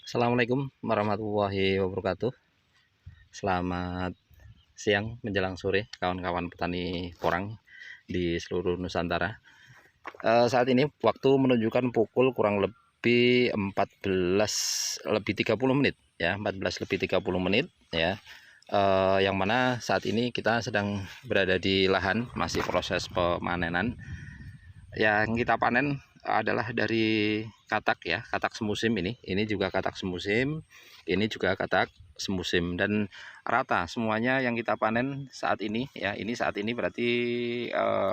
Assalamualaikum warahmatullahi wabarakatuh. Selamat siang menjelang sore kawan-kawan petani porang di seluruh Nusantara. Saat ini waktu menunjukkan pukul kurang lebih 14 lebih 30 menit ya, 14 lebih 30 menit ya. Yang mana saat ini kita sedang berada di lahan, masih proses pemanenan. Yang kita panen adalah dari katak ya, katak semusim ini juga katak semusim, ini juga katak semusim, dan rata semuanya yang kita panen saat ini ya. Ini saat ini berarti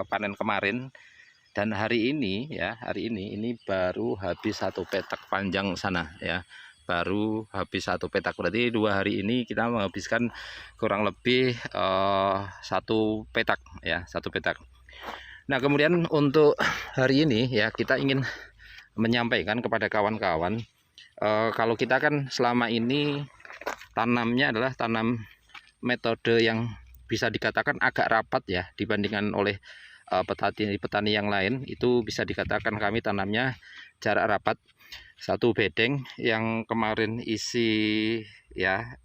panen kemarin, dan hari ini ya, hari ini baru habis satu petak panjang sana ya, baru habis satu petak. Berarti 2 hari ini kita menghabiskan kurang lebih satu petak ya, satu petak. Nah, kemudian untuk hari ini ya, kita ingin menyampaikan kepada kawan-kawan, kalau kita kan selama ini tanamnya adalah tanam metode yang bisa dikatakan agak rapat ya, dibandingkan oleh petani yang lain. Itu bisa dikatakan kami tanamnya jarak rapat. Satu bedeng yang kemarin isi ya,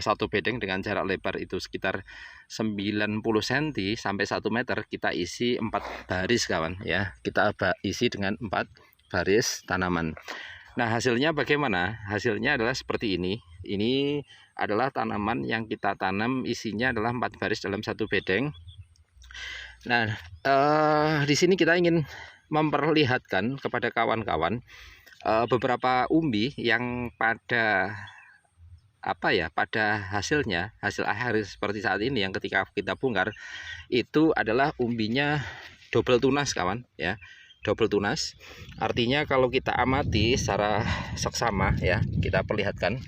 satu bedeng dengan jarak lebar itu sekitar 90 cm sampai 1 meter, kita isi 4 baris kawan ya, kita isi dengan 4 baris tanaman. Nah, hasilnya bagaimana? Hasilnya adalah seperti ini. Ini adalah tanaman yang kita tanam, isinya adalah 4 baris dalam satu bedeng. Nah, di sini kita ingin memperlihatkan kepada kawan-kawan beberapa umbi yang pada pada hasil akhir seperti saat ini, yang ketika kita bongkar itu adalah umbinya double tunas kawan ya, double tunas. Artinya kalau kita amati secara seksama ya, kita perlihatkan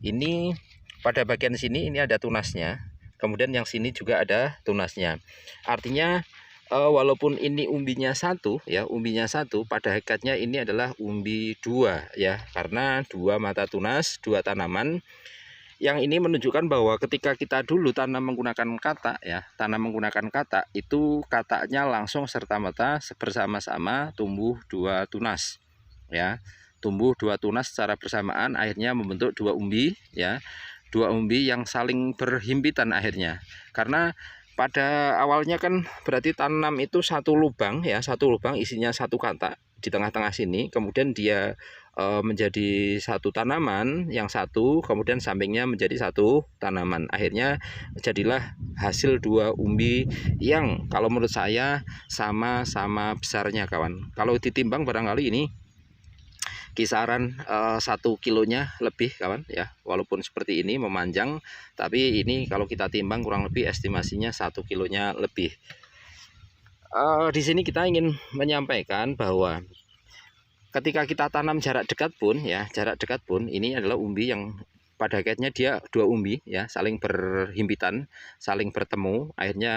ini pada bagian sini ini ada tunasnya, kemudian yang sini juga ada tunasnya. Artinya walaupun ini umbinya satu ya, umbinya satu, pada hakikatnya ini adalah umbi dua ya, karena dua mata tunas, dua tanaman. Yang ini menunjukkan bahwa ketika kita dulu tanam menggunakan katak ya, tanam menggunakan katak, itu kataknya langsung serta-merta bersama-sama tumbuh dua tunas ya, tumbuh dua tunas secara bersamaan, akhirnya membentuk dua umbi ya, dua umbi yang saling berhimpitan akhirnya. Karena pada awalnya kan berarti tanam itu satu lubang ya, satu lubang isinya satu katak di tengah-tengah sini, kemudian dia menjadi satu tanaman yang satu, kemudian sampingnya menjadi satu tanaman. Akhirnya jadilah hasil dua umbi yang kalau menurut saya sama-sama besarnya kawan. Kalau ditimbang barangkali ini kisaran 1 kilonya lebih kawan ya, walaupun seperti ini memanjang, tapi ini kalau kita timbang kurang lebih estimasinya 1 kilonya lebih. Di sini kita ingin menyampaikan bahwa ketika kita tanam jarak dekat pun ya, jarak dekat pun ini adalah umbi yang pada hakikatnya dia dua umbi ya, saling berhimpitan, saling bertemu, akhirnya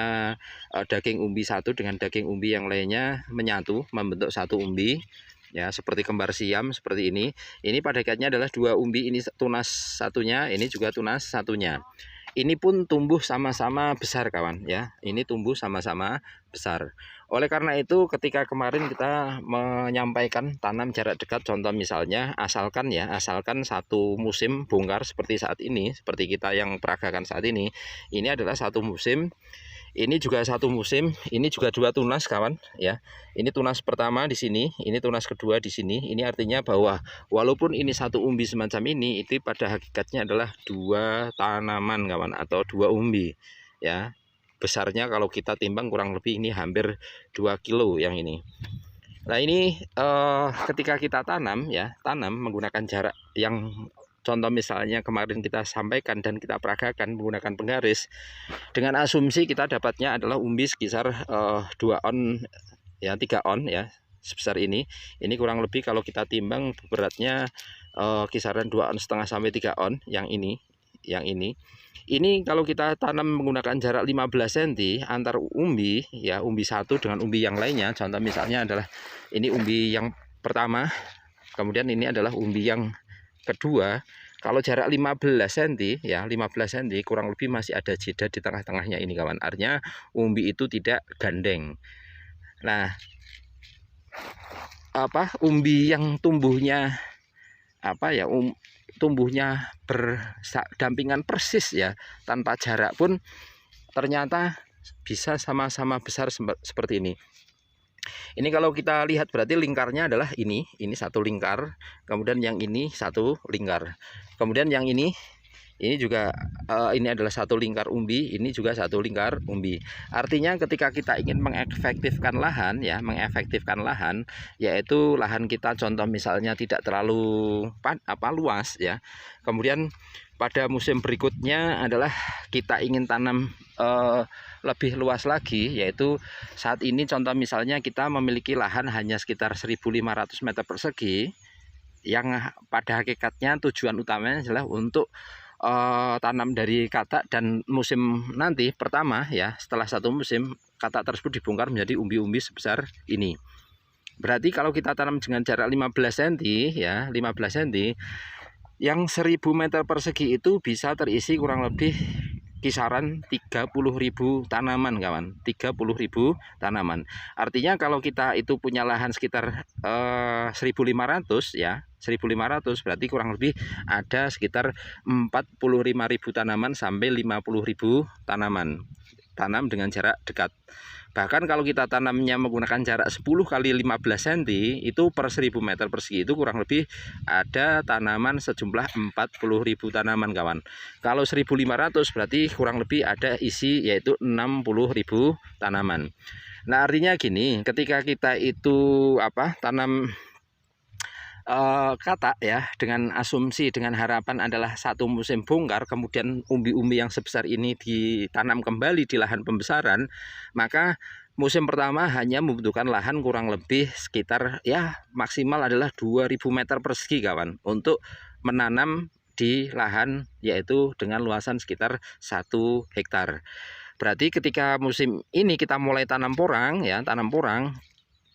daging umbi satu dengan daging umbi yang lainnya menyatu membentuk satu umbi ya, seperti kembar siam seperti ini. Ini pada hakikatnya adalah dua umbi, ini tunas satunya, ini juga tunas satunya. Ini pun tumbuh sama-sama besar kawan ya, ini tumbuh sama-sama besar. Oleh karena itu ketika kemarin kita menyampaikan tanam jarak dekat, contoh misalnya asalkan satu musim bongkar seperti saat ini, seperti kita yang peragakan saat ini adalah satu musim. Ini juga satu musim, ini juga dua tunas kawan ya. Ini tunas pertama di sini, ini tunas kedua di sini. Ini artinya bahwa walaupun ini satu umbi semacam ini, itu pada hakikatnya adalah dua tanaman kawan, atau dua umbi ya. Besarnya kalau kita timbang kurang lebih ini hampir 2 kilo yang ini. Nah, ini ketika kita tanam ya, tanam menggunakan jarak yang contoh misalnya kemarin kita sampaikan dan kita peragakan menggunakan penggaris, dengan asumsi kita dapatnya adalah umbi sekitar 2 on ya, 3 on ya, sebesar ini. Ini kurang lebih kalau kita timbang beratnya kisaran 2,5 on sampai 3 on yang ini. Ini kalau kita tanam menggunakan jarak 15 cm antar umbi ya, umbi satu dengan umbi yang lainnya. Contoh misalnya adalah ini umbi yang pertama, kemudian ini adalah umbi yang kedua. Kalau jarak 15 cm ya, 15 cm kurang lebih masih ada jeda di tengah-tengahnya ini kawan. Artinya umbi itu tidak gandeng. Nah, umbi yang tumbuhnya tumbuhnya berdampingan persis ya, tanpa jarak pun ternyata bisa sama-sama besar seperti ini. Ini kalau kita lihat berarti lingkarnya adalah ini satu lingkar, kemudian yang ini satu lingkar, kemudian yang ini juga ini adalah satu lingkar umbi, ini juga satu lingkar umbi. Artinya ketika kita ingin mengefektifkan lahan ya, yaitu lahan kita contoh misalnya tidak terlalu luas ya. Kemudian pada musim berikutnya adalah kita ingin tanam lebih luas lagi, yaitu saat ini contoh misalnya kita memiliki lahan hanya sekitar 1.500 meter persegi, yang pada hakikatnya tujuan utamanya adalah untuk tanam dari katak, dan musim nanti pertama ya, setelah satu musim katak tersebut dibongkar menjadi umbi-umbi sebesar ini. Berarti kalau kita tanam dengan jarak 15 cm ya, 15 cm, yang 1.000 meter persegi itu bisa terisi kurang lebih kisaran 30.000 tanaman kawan, 30.000 tanaman. Artinya kalau kita itu punya lahan sekitar 1.500 ya, 1.500 berarti kurang lebih ada sekitar 45.000 tanaman sampai 50.000 tanaman, tanam dengan jarak dekat. Bahkan kalau kita tanamnya menggunakan jarak 10 kali 15 cm, itu per 1.000 meter persegi itu kurang lebih ada tanaman sejumlah 40.000 tanaman kawan. Kalau 1.500 berarti kurang lebih ada isi yaitu 60.000 tanaman. Nah artinya gini, ketika kita itu tanam katak ya, dengan asumsi, dengan harapan adalah satu musim bongkar, kemudian umbi-umbi yang sebesar ini ditanam kembali di lahan pembesaran, maka musim pertama hanya membutuhkan lahan kurang lebih sekitar ya maksimal adalah 2.000 meter persegi kawan, untuk menanam di lahan yaitu dengan luasan sekitar 1 hektar. Berarti ketika musim ini kita mulai tanam porang ya,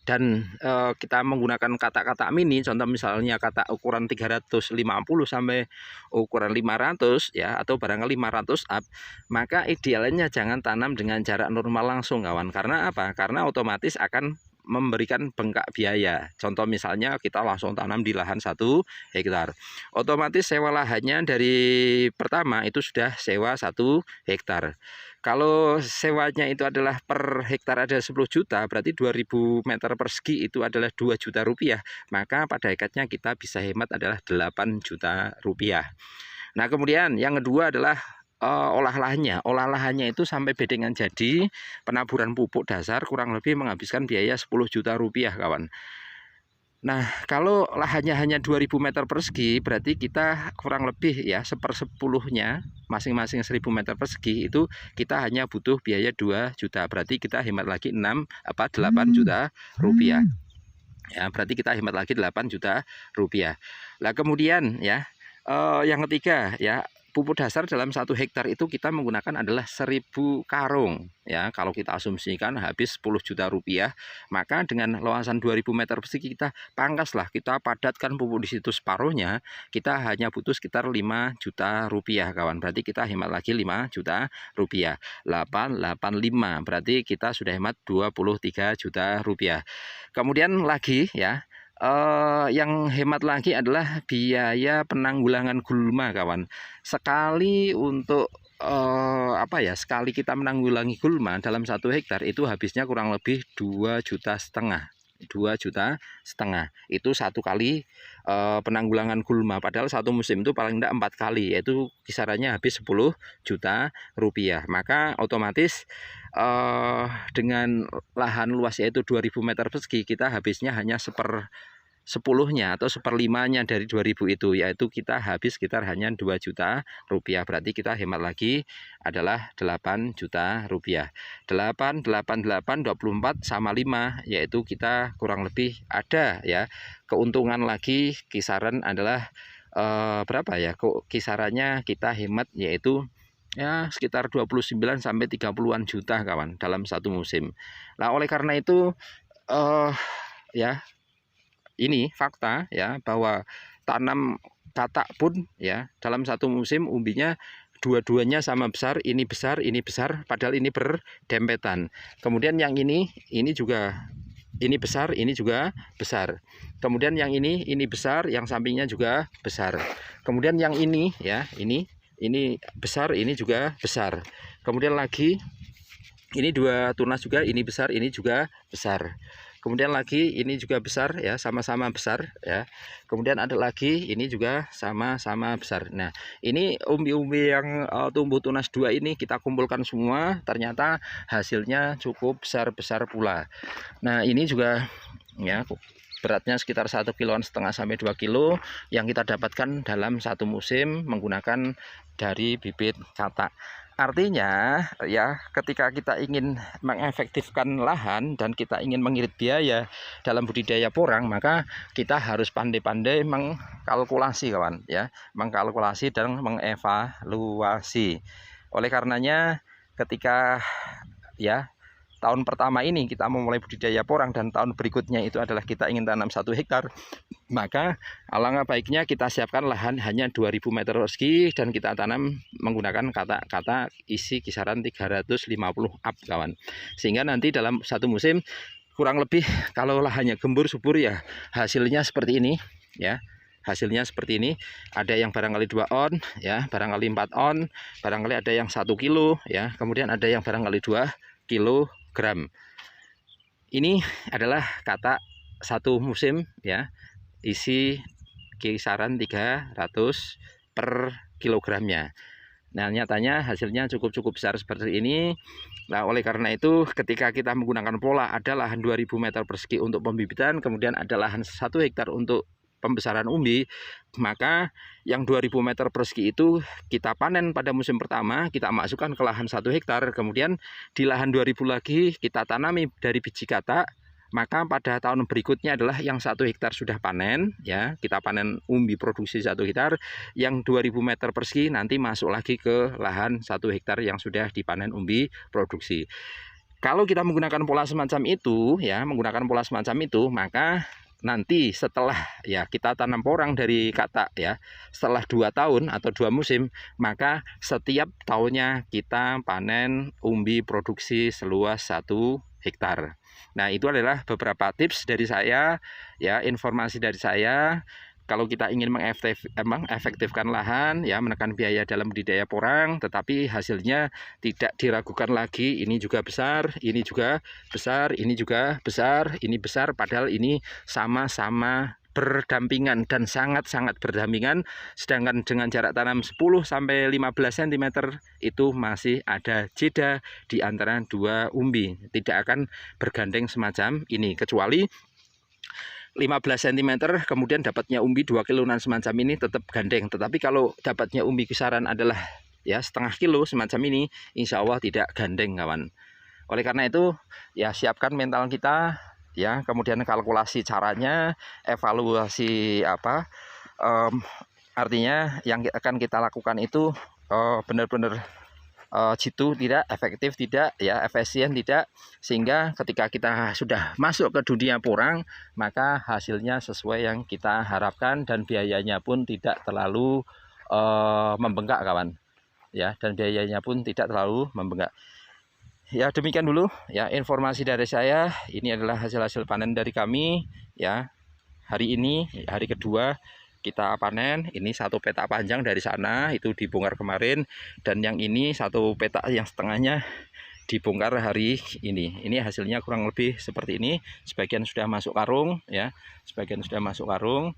dan kita menggunakan katak-katak mini, contoh misalnya katak ukuran 350 sampai ukuran 500 ya, atau barangkali 500 up, maka idealnya jangan tanam dengan jarak normal langsung kawan. Karena apa? Karena otomatis akan memberikan bengkak biaya. Contoh misalnya kita langsung tanam di lahan 1 hektar, otomatis sewa lahannya dari pertama itu sudah sewa 1 hektar. Kalau sewanya itu adalah per hektar ada 10 juta, berarti 2.000 meter persegi itu adalah 2 juta rupiah. Maka pada hakikatnya kita bisa hemat adalah 8 juta rupiah. Nah kemudian yang kedua adalah olah lahannya. Olah lahannya itu sampai bedengan jadi, penaburan pupuk dasar kurang lebih menghabiskan biaya 10 juta rupiah kawan. Nah kalau lahannya hanya 2.000 meter persegi, berarti kita kurang lebih ya 1/10-nya masing-masing 1.000 meter persegi itu kita hanya butuh biaya 2 juta. Berarti kita hemat lagi 8 juta rupiah. Ya, berarti kita hemat lagi 8 juta rupiah. Nah kemudian ya yang ketiga ya, pupuk dasar dalam 1 hektar itu kita menggunakan adalah 1.000 karung ya. Kalau kita asumsikan habis 10 juta rupiah, maka dengan luasan 2.000 meter persegi kita pangkaslah, kita padatkan pupuk di situ separuhnya, kita hanya butuh sekitar 5 juta rupiah kawan. Berarti kita hemat lagi 5 juta rupiah. 885 berarti kita sudah hemat 23 juta rupiah. Kemudian lagi ya, yang hemat lagi adalah biaya penanggulangan gulma kawan. Sekali untuk sekali kita menanggulangi gulma dalam 1 hektar itu habisnya kurang lebih 2,5 juta. 2,5 juta itu 1 kali penanggulangan gulma, padahal 1 musim itu paling tidak 4 kali, yaitu kisarannya habis 10 juta rupiah. Maka otomatis dengan lahan luas yaitu 2.000 meter persegi, kita habisnya hanya 1/10-nya atau 1/5-nya dari 2.000 itu, yaitu kita habis sekitar hanya 2 juta rupiah. Berarti kita hemat lagi adalah 8 juta rupiah. 8, 8, 8, 24 sama 5, yaitu kita kurang lebih ada ya keuntungan lagi, kisaran adalah berapa ya, kisarannya kita hemat yaitu ya sekitar 29 sampai 30-an juta kawan dalam 1 musim. Nah oleh karena itu ya ini fakta ya, bahwa tanam katak pun ya dalam 1 musim umbinya dua-duanya sama besar, ini besar, padahal ini berdempetan. Kemudian yang ini juga, ini besar, ini juga besar. Kemudian yang ini besar, yang sampingnya juga besar. Kemudian yang ini ya, ini besar, ini juga besar. Kemudian lagi ini 2 tunas juga, ini besar, ini juga besar. Kemudian lagi ini juga besar ya, sama-sama besar ya. Kemudian ada lagi ini juga sama-sama besar. Nah, ini umbi-umbi yang tumbuh tunas 2 ini kita kumpulkan semua, ternyata hasilnya cukup besar-besar pula. Nah, ini juga ya beratnya sekitar 1,5 kiloan sampai 2 kilo yang kita dapatkan dalam satu musim menggunakan dari bibit katak. Artinya ya, ketika kita ingin mengefektifkan lahan dan kita ingin mengirit biaya dalam budidaya porang, maka kita harus pandai-pandai mengkalkulasi kawan ya, mengkalkulasi dan mengevaluasi. Oleh karenanya ketika ya tahun pertama ini kita memulai budidaya porang dan tahun berikutnya itu adalah kita ingin tanam 1 hektar, maka alangkah baiknya kita siapkan lahan hanya 2000 meter persegi dan kita tanam menggunakan katak isi kisaran 350 up kawan. Sehingga nanti dalam satu musim kurang lebih kalau lahannya gembur subur ya hasilnya seperti ini ya. Hasilnya seperti ini, ada yang barangkali 2 on ya, barangkali 4 on, barangkali ada yang 1 kilo ya, kemudian ada yang barangkali 2 kilogram. Ini adalah katak satu musim ya, isi kisaran 300 per kilogramnya. Nah, nyatanya hasilnya cukup besar seperti ini. Nah, oleh karena itu ketika kita menggunakan pola ada lahan 2000 meter persegi untuk pembibitan, kemudian ada lahan 1 hektar untuk pembesaran umbi, maka yang 2000 meter persegi itu kita panen pada musim pertama, kita masukkan ke lahan 1 hektar, kemudian di lahan 2000 lagi kita tanami dari biji katak, maka pada tahun berikutnya adalah yang 1 hektar sudah panen ya, kita panen umbi produksi 1 hektar, yang 2000 meter persegi nanti masuk lagi ke lahan 1 hektar yang sudah dipanen umbi produksi. Kalau kita menggunakan pola semacam itu ya, maka nanti setelah ya kita tanam porang dari katak ya, setelah 2 tahun atau 2 musim, maka setiap tahunnya kita panen umbi produksi seluas 1 hektar. Nah, itu adalah beberapa tips dari saya ya, informasi dari saya. Kalau kita ingin mengefektifkan lahan ya, menekan biaya dalam budidaya porang, tetapi hasilnya tidak diragukan lagi, ini juga besar, ini juga besar, ini juga besar, ini besar, padahal ini sama-sama berdampingan dan sangat-sangat berdampingan, sedangkan dengan jarak tanam 10 sampai 15 cm itu masih ada jeda di antara 2 umbi, tidak akan bergandeng semacam ini, kecuali 15 cm kemudian dapatnya umbi 2 kiloan semacam ini tetap gandeng. Tetapi kalau dapatnya umbi kisaran adalah ya setengah kilo semacam ini, insya Allah tidak gandeng kawan. Oleh karena itu ya siapkan mental kita ya, kemudian kalkulasi caranya, evaluasi apa, artinya yang akan kita lakukan itu benar-benar jitu tidak, efektif tidak, ya efisien tidak, sehingga ketika kita sudah masuk ke dunia porang maka hasilnya sesuai yang kita harapkan dan biayanya pun tidak terlalu membengkak kawan ya, dan biayanya pun tidak terlalu membengkak. Ya, demikian dulu ya informasi dari saya. Ini adalah hasil-hasil panen dari kami ya. Hari ini hari kedua kita panen. Ini 1 petak panjang dari sana itu dibongkar kemarin, dan yang ini 1 petak yang setengahnya dibongkar hari ini. Ini hasilnya kurang lebih seperti ini. Sebagian sudah masuk karung ya, sebagian sudah masuk karung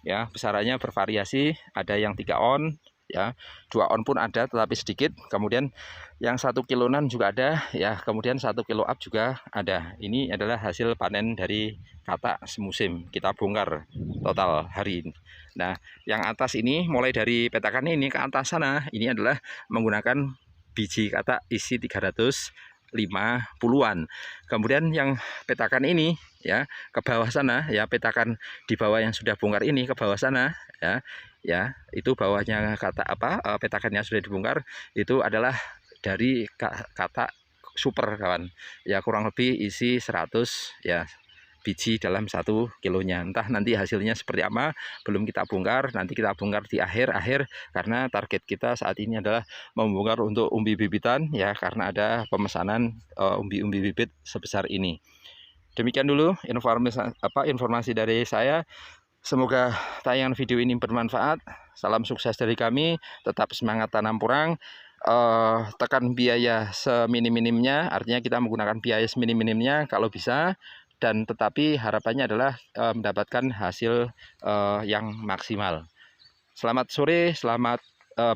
ya. Besarannya bervariasi, ada yang 3 on ya, 2 on pun ada tetapi sedikit, kemudian yang 1 kiloan juga ada ya, kemudian 1 kilo up juga ada. Ini adalah hasil panen dari katak semusim kita bongkar total hari ini. Nah, yang atas ini mulai dari petakan ini ke atas sana, ini adalah menggunakan biji katak isi 350-an. Kemudian yang petakan ini ya ke bawah sana ya, petakan di bawah yang sudah bongkar ini ke bawah sana ya, itu bawahnya katak petakannya sudah dibongkar, itu adalah dari katak super kawan ya, kurang lebih isi 100 ya biji dalam 1 kilonya. Entah nanti hasilnya seperti apa, belum kita bongkar, nanti kita bongkar di akhir karena target kita saat ini adalah membongkar untuk umbi bibitan ya, karena ada pemesanan umbi-umbi bibit sebesar ini. Demikian dulu informasi dari saya. Semoga tayangan video ini bermanfaat. Salam sukses dari kami. Tetap semangat tanam porang. Tekan biaya seminim-minimnya, artinya kita menggunakan biaya seminim-minimnya kalau bisa, dan tetapi harapannya adalah mendapatkan hasil yang maksimal. Selamat sore, selamat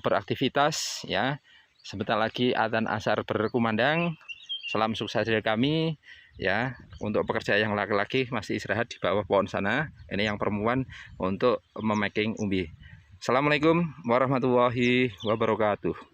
beraktivitas ya. Sebentar lagi adzan asar berkumandang. Salam sukses dari kami ya. Untuk pekerja yang laki-laki masih istirahat di bawah pohon sana. Ini yang perempuan untuk memaking umbi. Assalamualaikum warahmatullahi wabarakatuh.